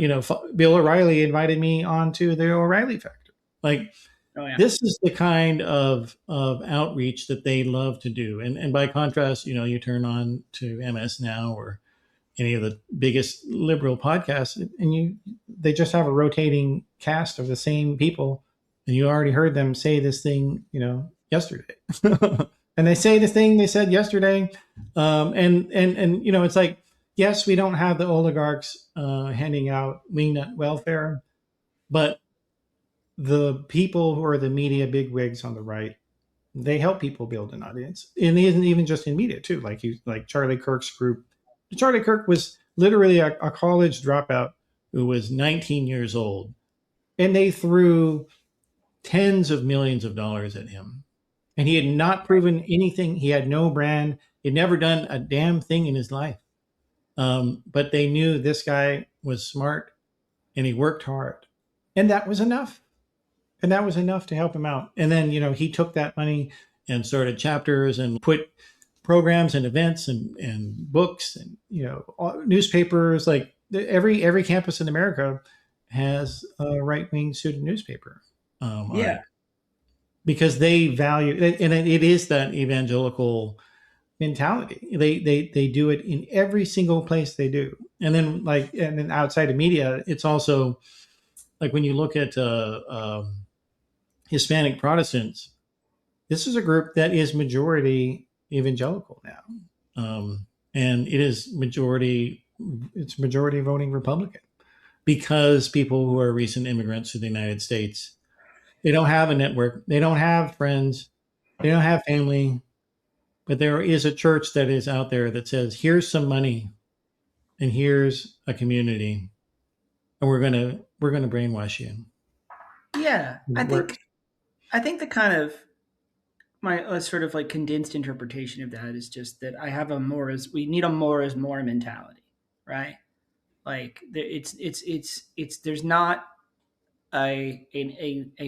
Bill O'Reilly invited me onto the O'Reilly Factor. Like, Oh yeah. this is the kind of outreach that they love to do. And by contrast, you turn on to MS Now or any of the biggest liberal podcasts, and they just have a rotating cast of the same people. And you already heard them say this thing, yesterday. And they say the thing they said yesterday. And it's like, yes, we don't have the oligarchs handing out wingnut welfare, but the people who are the media bigwigs on the right, they help people build an audience. And it isn't even just in media too. Like Charlie Kirk's group. Charlie Kirk was literally a college dropout who was 19 years old, and they threw tens of millions of dollars at him. And he had not proven anything. He had no brand. He'd never done a damn thing in his life. But they knew this guy was smart and he worked hard. And that was enough. And that was enough to help him out. And then, he took that money and started chapters and put programs and events and books and, newspapers. Like, every campus in America has a right-wing student newspaper. Yeah. Because they value, and it is that evangelical mentality. They do it in every single place they do. And then outside of media, it's also like when you look at Hispanic Protestants, this is a group that is majority evangelical now, and it's majority voting Republican, because people who are recent immigrants to the United States, they don't have a network, they don't have friends, they don't have family, but there is a church that is out there that says, here's some money and here's a community, and we're gonna brainwash you. Yeah. I think the kind of my sort of like condensed interpretation of that is just that we need a more is more mentality, right? Like it's there's not a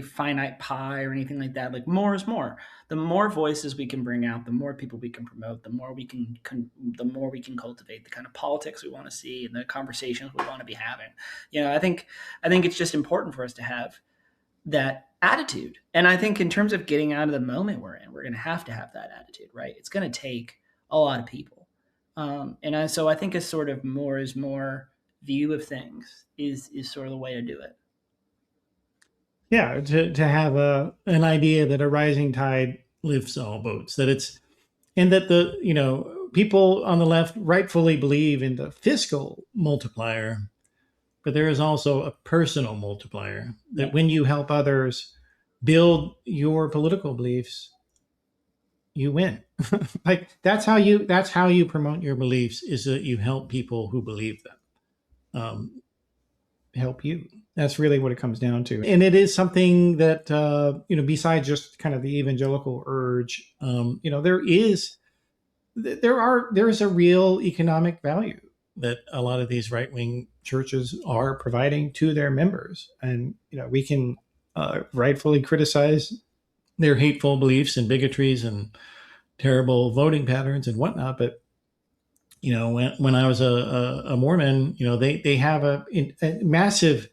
finite pie or anything like that. Like, more is more. The more voices we can bring out, the more people we can promote, the more we can cultivate the kind of politics we want to see and the conversations we want to be having. I think it's just important for us to have that attitude. And I think in terms of getting out of the moment we're in, we're going to have that attitude, right? It's going to take a lot of people. So I think a sort of more is more view of things is sort of the way to do it. Yeah, to have an idea that a rising tide lifts all boats, that it's, and that people on the left rightfully believe in the fiscal multiplier, but there is also a personal multiplier, that when you help others build your political beliefs, you win. Like that's how you promote your beliefs, is that you help people who believe them help you. That's really what it comes down to. And it is something that besides just kind of the evangelical urge, there is a real economic value that a lot of these right-wing churches are providing to their members. And we can rightfully criticize their hateful beliefs and bigotries and terrible voting patterns and whatnot, but when I was a Mormon, they have a massive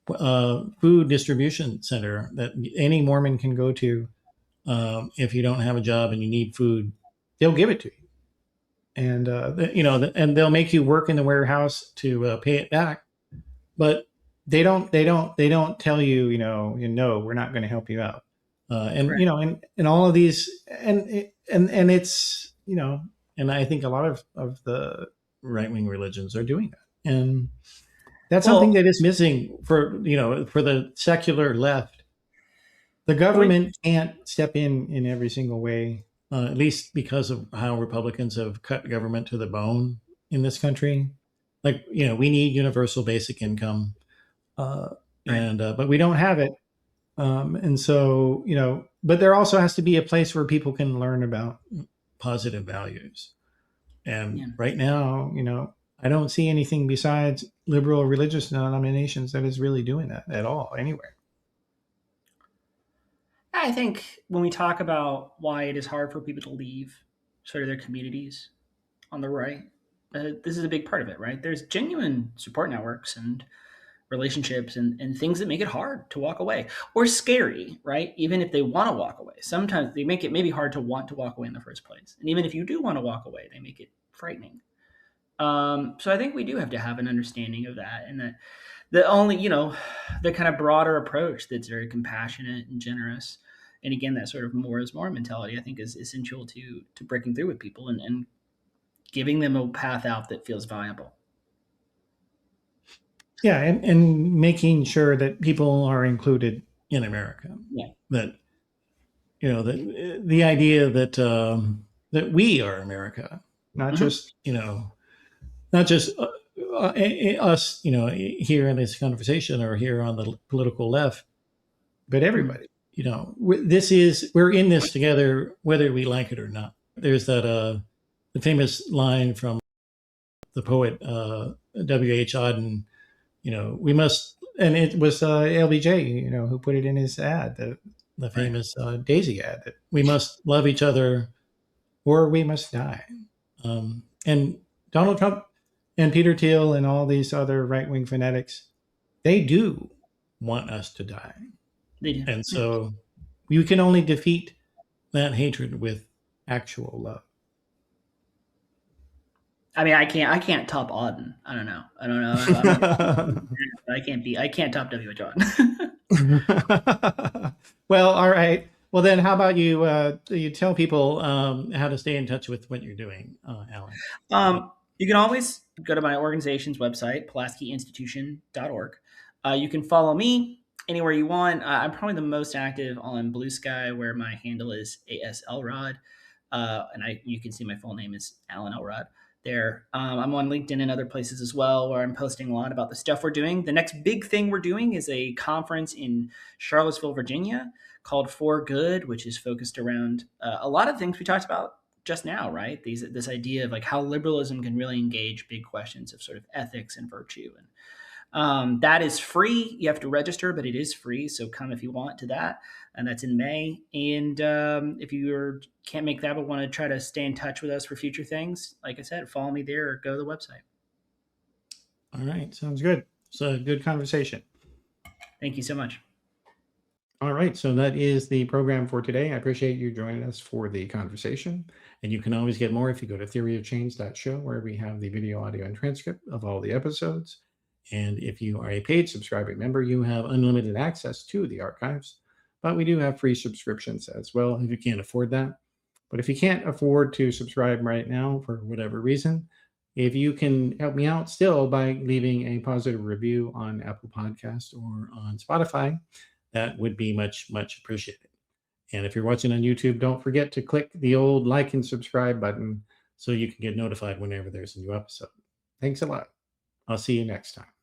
food distribution center that any Mormon can go to. If you don't have a job and you need food, they'll give it to you, and and they'll make you work in the warehouse to pay it back. But they don't tell you, we're not going to help you out. And right. And all of these, and it's, and I think a lot of the right-wing religions are doing that. And that's something that is missing for the secular left. The government can't step in every single way, at least because of how Republicans have cut government to the bone in this country. Like, we need universal basic income, but we don't have it. And so, but there also has to be a place where people can learn about positive values. And right now, I don't see anything besides liberal religious denominations that is really doing that at all anywhere. I think when we talk about why it is hard for people to leave sort of their communities on the right, this is a big part of it, right? There's genuine support networks and relationships and things that make it hard to walk away, or scary, right? Even if they want to walk away, sometimes they make it maybe hard to want to walk away in the first place. And even if you do want to walk away, they make it frightening. So I think we do have to have an understanding of that, and that the only, the kind of broader approach that's very compassionate and generous, and again, that sort of more is more mentality, I think is essential to breaking through with people and giving them a path out that feels viable. Yeah, and making sure that people are included in America. Yeah. That the idea that that we are America, not just us, here in this conversation or here on the political left, but everybody. We're in this together, whether we like it or not. There's that the famous line from the poet W.H. Auden. We must, and it was LBJ, who put it in his ad, the famous Daisy ad, that we must love each other or we must die. And Donald Trump and Peter Thiel and all these other right-wing fanatics, they do want us to die. They do. And so you can only defeat that hatred with actual love. I mean, I can't top Auden. I don't know. I can't top W.H. Auden. Well, all right. Well, then how about you tell people how to stay in touch with what you're doing, Alan? You can always go to my organization's website, pulaskiinstitution.org. You can follow me anywhere you want. I'm probably the most active on Blue Sky, where my handle is Elrod. And you can see my full name is Alan Elrod there. I'm on LinkedIn and other places as well, where I'm posting a lot about the stuff we're doing. The next big thing we're doing is a conference in Charlottesville, Virginia, called For Good, which is focused around a lot of things we talked about just now, right? This idea of like how liberalism can really engage big questions of sort of ethics and virtue. And that is free. You have to register, but it is free. So come if you want to that. And that's in May. And if you can't make that but want to try to stay in touch with us for future things, like I said, follow me there or go to the website. All right. Sounds good. It's a good conversation. Thank you so much. All right, so that is the program for today. I appreciate you joining us for the conversation. And you can always get more if you go to theoryofchange.show, where we have the video, audio, and transcript of all the episodes. And if you are a paid subscribing member, you have unlimited access to the archives. But we do have free subscriptions as well if you can't afford that. But if you can't afford to subscribe right now for whatever reason, if you can help me out still by leaving a positive review on Apple Podcasts or on Spotify, that would be much, much appreciated. And if you're watching on YouTube, don't forget to click the old like and subscribe button so you can get notified whenever there's a new episode. Thanks a lot. I'll see you next time.